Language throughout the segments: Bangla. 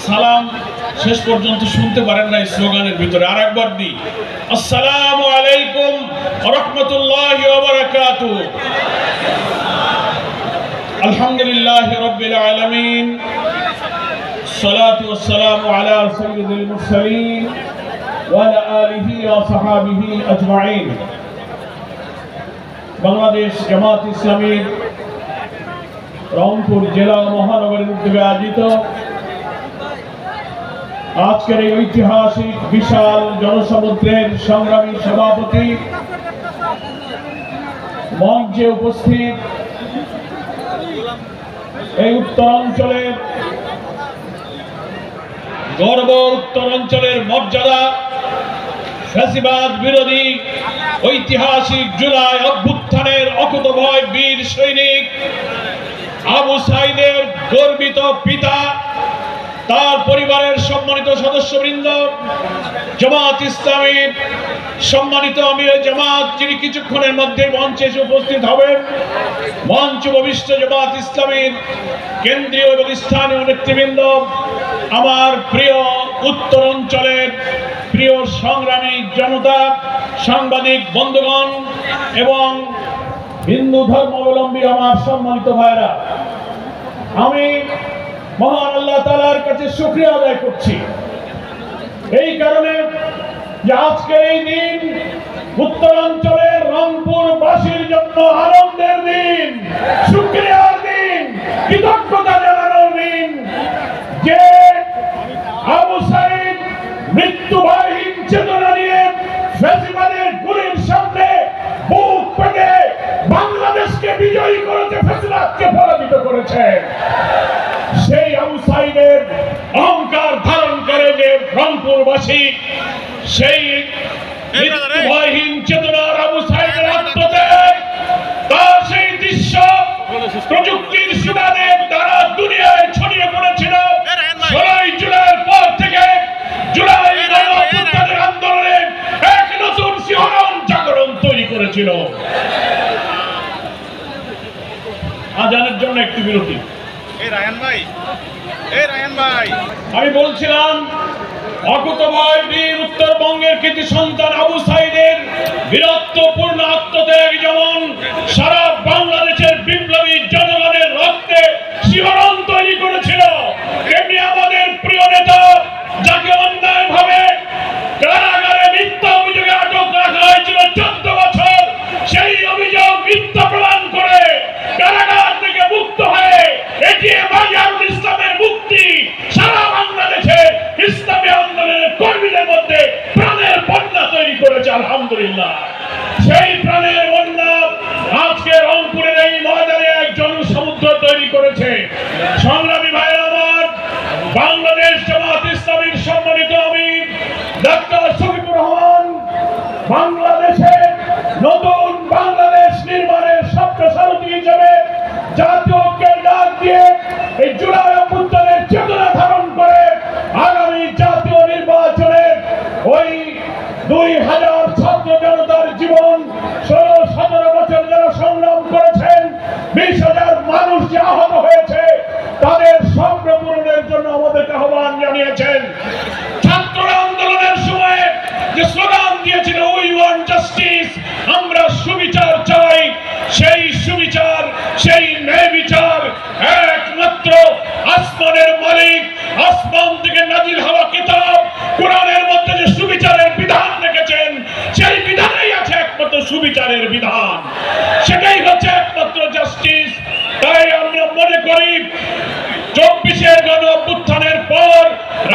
সালাম শেষ পর্যন্ত শুনতে পারেন না, স্লোগানের ভিতরে আরেকবার দি, আসসালামু আলাইকুম ওয়া রাহমাতুল্লাহি ওয়া বারাকাতুহু। আলহামদুলিল্লাহি রাব্বিল আলামিন, সালাতু ওয়াস সালামু আলা সাইয়্যিদিল মুরসালিন ওয়া আলা আলিহি ওয়া সাহবিহি আজমাইন। বাংলাদেশ জামাত ইসলামীর রংপুর জেলা মহানগরের উদ্যোগে আয়োজিত আজকের এই ঐতিহাসিক বিশাল জনসমুদ্রের সংগ্রামী সভাপতি, মঞ্চে উপস্থিত এই উত্তরাঞ্চলের গর্ব, উত্তরাঞ্চলের মর্যাদা, ফ্যাসিবাদ বিরোধী ঐতিহাসিক জুলাই অভ্যুত্থানের অকুতোভয় বীর সৈনিক আবু সাঈদের গর্বিত পিতা, তার পরিবারের সম্মানিত সদস্যবৃন্দ, জামাত ইসলামীর সম্মানিত আমিরে জামাত যিনি কিছুক্ষণের মধ্যে মঞ্চে এসে উপস্থিত হবেন, মঞ্চ উপবিষ্ট জামাত ইসলামীর কেন্দ্রীয় এবং স্থানীয় নেতৃবৃন্দ, আমার প্রিয় উত্তরাঞ্চলের প্রিয় সংগ্রামী জনতা, সাংবাদিক বন্ধুগণ এবং হিন্দু ধর্মাবলম্বী আমার সম্মানিত ভাইরা, আমি মহান আল্লাহ তাআলার কাছে শুকরিয়া আদায় করছি এই কারণে যে আজকের এই দিন উত্তরাঞ্চলের রংপুরবাসীর জন্য আনন্দের দিন, শুকরিয়ার দিন, কৃতজ্ঞতা জানানোর দিন যে আবু সাঈদ মৃত্যুভয়হীন চেতনা নিয়ে ফ্যাসিবাদের গুলির সামনে বুক পেতে বাংলাদেশকে বিজয়ী করেছে, ফ্যাসিবাদকে পরাজিত করেছে। সেই আবু সাঈদের অহংকার ধারণ করে যে রংপুরবাসী, সেই মৃত্যুভয়হীন চেতনার আবু সাঈদের আত্মত্যাগ, তার সেই দৃশ্য প্রযুক্তির সুবাদে দ্বারা দুনিয়ায় ছড়িয়ে পড়েছিল। 16 জুলাইয়ের পর থেকে জুলাই গণঅভ্যুত্থানের আন্দোলনে এক নতুন শিহরণ জাগরণ তৈরি করেছিল। আজানের জন্য একটি বিরতি। আমি বলছিলাম অকুতোভয় বীর উত্তরবঙ্গের কৃতি সন্তান আবু সাঈদের বীরত্বপূর্ণ আত্মত্যাগ যেমন সারা বাংলাদেশের বিপ্লবী জনগণের রক্তে শিহরণ তৈরি করেছিল, তেমনি আমাদের প্রিয় নেতা যাকে অন্যায়ভাবে কারাগারে মিথ্যা অভিযোগে আটক রাখা হয়েছিল 14 বছর, সেই অভিযোগ মিথ্যা প্রমাণ করে কারাগার থেকে মুক্ত হয়ে এটিএম আজহারুল ইসলামের মুক্তি সারা বাংলাদেশে ইসলামী আন্দোলনের কর্মীদের মধ্যে প্রাণের বন্যা তৈরি করেছে। আলহামদুলিল্লাহ, সেই প্রাণের বন্যা আজকে রংপুরের এই ময়দানে এক জনসমুদ্র তৈরি করেছে। সংগ্রামী ভাইরা আমার, বাংলাদেশ জামাত ইসলামীর সম্মানিত আমির ডাক্তার শফিকুর রহমান বাংলাদেশে নতুন বাংলাদেশ নির্মাণের স্বপ্নসারথী হিসেবে জাতীয় ঐক্যের ডাক দিয়ে এই জুলাই অভ্যুত্থানের চেতনা ধারণ করে আগামী জাতীয় নির্বাচনে ওই 2000 ছাত্র জনতার জীবন 16-17 বছর যারা সংগ্রাম করেছেন, 20,000 মানুষ যে আহত হয়েছে, তাদের স্বপ্ন পূরণের জন্য আমাদেরকে আহ্বান জানিয়েছেন। ছাত্র আন্দোলনের সময় যে স্লোগান দিয়েছিল উই ওয়ান্ট জাস্টিস, আমরা সুবিচার চাই, সেই সুবিচার, সেই ন্যায় বিচার একমাত্র আসমানের মালিক, আসমান থেকে নাজিল হওয়া কিতাব কোরআনের মধ্যে যে সুবিচারের বিধান রেখেছেন, সেই বিধানেই আছে একমাত্র সুবিচারের বিধান, সেটাই হচ্ছে একমাত্র জাস্টিস। তাই আমরা মনে করি 24-এর গণ অভ্যুত্থানের পর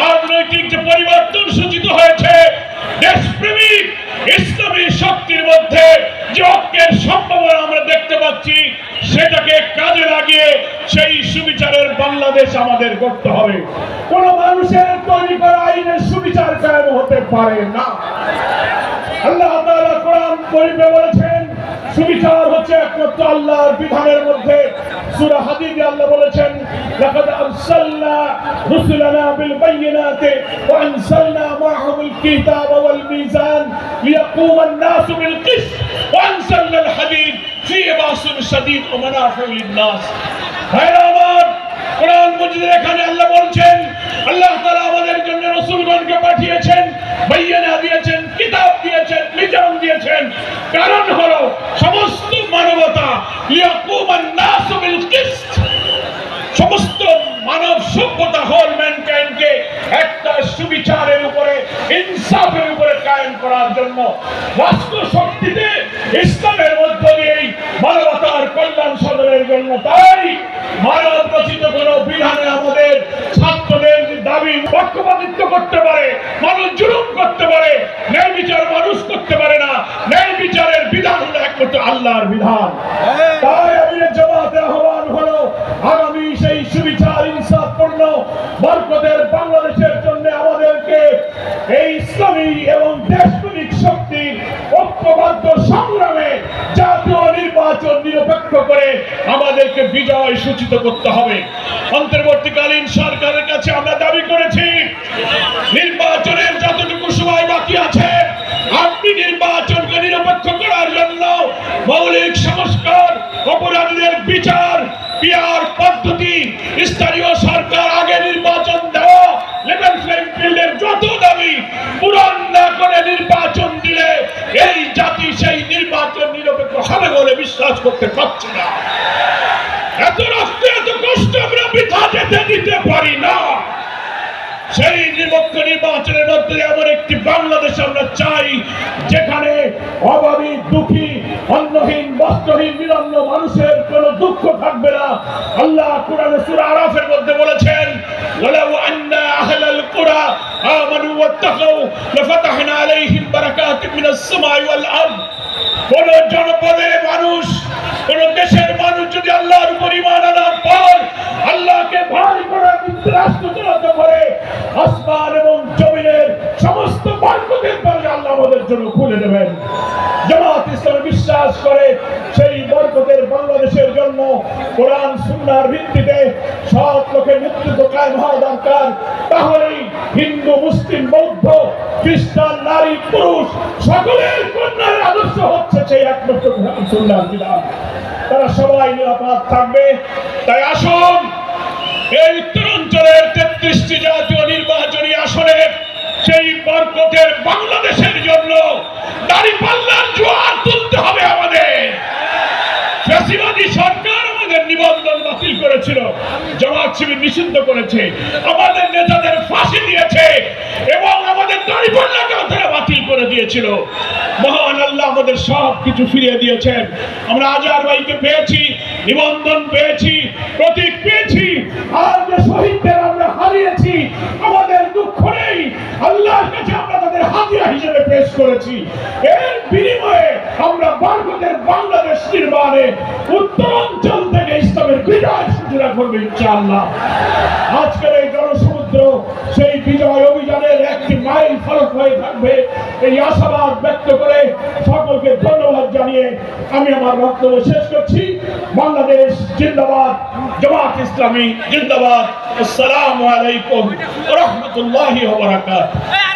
রাজনৈতিক যে পরিবর্তন সূচিত হয়েছে, দেশপ্রেমিক ইসলামী শক্তির মধ্যে যে ঐক্যের সম্ভাবনা আমরা দেখতে পাচ্ছি, সেটাকে কাজে লাগিয়ে সেই সুবিচারের বাংলাদেশ আমাদের করতে হবে। কোন মানুষের তৈরি করা আইনের সুবিচার কায়েম হতে পারে না। আল্লাহ তাআলা কোরআন শরীফে বলেছেন সুবিচার হচ্ছে একমাত্র আল্লাহর বিধানের মধ্যে। সূরা হাদীদে আল্লাহ বলেছেন, লাকাদ আরসালনা রুসুলানা বিল বাইয়িনাতি ওয়া আনসালনা মাআহুমুল কিতাবা ওয়াল মিজান লিয়াকুমা আন-নাসু বিল কিসত ওয়া আনসালনা আল হাদীদ ফীহি বাসুন শাদীদ ওয়া মানাফিউ লিন-নাস। ভাইরা আমার, কোরআন মজিদের এখানে আল্লাহ বলছেন, আল্লাহ তাআলা আমাদের জন্য রাসূলগণকে পাঠিয়েছেন, বাইয়ানা দিয়েছেন, কিতাব দিয়েছেন, মিজান দিয়েছেন। কারণ হলো সমস্ত মানবতা লিয়াকুমান নাসু বিল কিসত, সমস্ত মানব সভ্যতা হোল ম্যানকাইন্ডকে একটা সুবিচারের উপরে, ইনসাফের উপরে কায়েম করার জন্য রাষ্ট্র শক্তিতে ইসলামের মধ্য দিয়েই মানবতার কল্যাণ সাধনের জন্য। তাই মানব রচিত কোনো বিধানে আমাদের ছাত্রদের দাবি পক্ষপাতিত্ব করতে পারে, মানুষ জুলুম করতে পারে, ন্যায় বিচার মানুষ করতে পারে না। ন্যায় বিচারের বিধান হলো একমাত্র আল্লাহর বিধান। তাই আমিরের জামাতের আহ্বান হলো আগামী সেই সুবিচার ইনসাফপূর্ণ বরকতের বাংলাদেশের জন্য আমাদেরকে এই ইসলামী এবং দেশপ্রেমিক শক্তির ঐক্যবদ্ধ সংগ্রামে জাতীয় নির্বাচন নিরপেক্ষ করে আমাদেরকে বিজয় সূচিত করতে হবে। অন্তর্বর্তীকালীন সরকারের কাছে আমরা দাবি করেছি, নির্বাচনের যতটুকু সময় বাকি আছে আপনি নির্বাচনকে নিরপেক্ষ করার জন্য মৌলিক সংস্কার, অপরাধীদের বিচার, পিআর পদ্ধতি, স্থানীয় সরকার আগে নির্বাচন দেওয়া, লেভেল প্লেইং ফিল্ডের যত দাবি পূরণ না করে নির্বাচন দিলে এই জাতি সেই নির্বাচন নিরপেক্ষ হবে বলে বিশ্বাস করতে পারছে না। এত রক্ত, এত কষ্ট আমরা বৃথা যেতে দিতে পারি না। সেই নিরপেক্ষ নির্বাচনের মধ্যে এমন একটি বাংলাদেশ আমরা চাই যেখানে অভাবী, দুঃখী, অন্নহীন, বস্ত্রহীন, নিরন্ন মানুষের কোনো দুঃখ থাকবে না। আল্লাহ কুরআনে সূরা আরাফের মধ্যে বলেছেন, ওয়ালাউ আন্না আহলাল কুরা আমানু ওয়াত্তাকাউ লাফাতাহনা আলাইহিম বারাকাতিম মিনাস সামাই ওয়াল আরদ। কোন জনপদের মানুষ, কোন দেশের মানুষ যদি আল্লাহর উপর ঈমান আনার পর আল্লাহকে ভয় করে রাষ্ট্র চালাতে পারে, আসমান এবং জমিনের সমস্ত বরকতের দরজা আল্লাহ আমাদের জন্য খুলে দেবেন। জামাত ইসলাম বিশ্বাস করে সেই বরকতের বাংলাদেশের জন্য কোরআন সুন্নাহর ভিত্তিতে সব লোকের নেতৃত্ব কায়েম হওয়া দরকার। তাহলেই হিন্দু, মুসলিম, বৌদ্ধ, খ্রিস্টান, নারী, পুরুষ সকলের কন্যার আদর্শ হচ্ছে সেই একমাত্র কোরআন সুন্নাহর বিধান। তারা সবাই নিরাপদ থাকবে। তাই আসুন এই উত্তরাঞ্চলের 33টি জাতীয় নির্বাচনী আসনে সেই বরকতের বাংলাদেশের জন্য দাঁড়িপাল্লার জোয়ার তুলতে হবে আমাদের। ফ্যাসিবাদী সরকার আমাদের নিবন্ধন বাতিল করেছিল, জামাত শিবির নিষিদ্ধ করেছে, আমাদের নেতাদের ফাঁসি দিয়েছে এবং আমাদের দাঁড়িপাল্লাটাও তারা বাতিল করে দিয়েছিল। মহান আল্লাহ আমাদের সব কিছু ফিরিয়ে দিয়েছেন। আমরা আজহার ভাইকে পেয়েছি, নিবন্ধন পেয়েছি, প্রতীক পেয়েছি, আর যে শহীদদের আমরা হারিয়েছি আমাদের দুঃখ নেই, আল্লাহর কাছে আমরা তাদের হাদিয়া হিসেবে পেশ করেছি। এর বিনিময়ে আমরা বরকতের বাংলাদেশ নির্মাণে উত্তরাঞ্চল থেকে ইসলামের বিজয় সূচনা করবে ইনশাআল্লাহ। আজকের এই জনসমুদ্র সেই বিজয় অভিযানের একটি মাইল ফলক হয়ে থাকবে, এই আশাবাদ ব্যক্ত করে সকলকে ধন্যবাদ জানিয়ে আমি আমার বক্তব্য শেষ করছি। বাংলাদেশ জিন্দাবাদ, জামাত ইসলামী জিন্দাবাদ। আসসালামু আলাইকুম ওয়া রাহমাতুল্লাহি ওয়া বারাকাতুহু।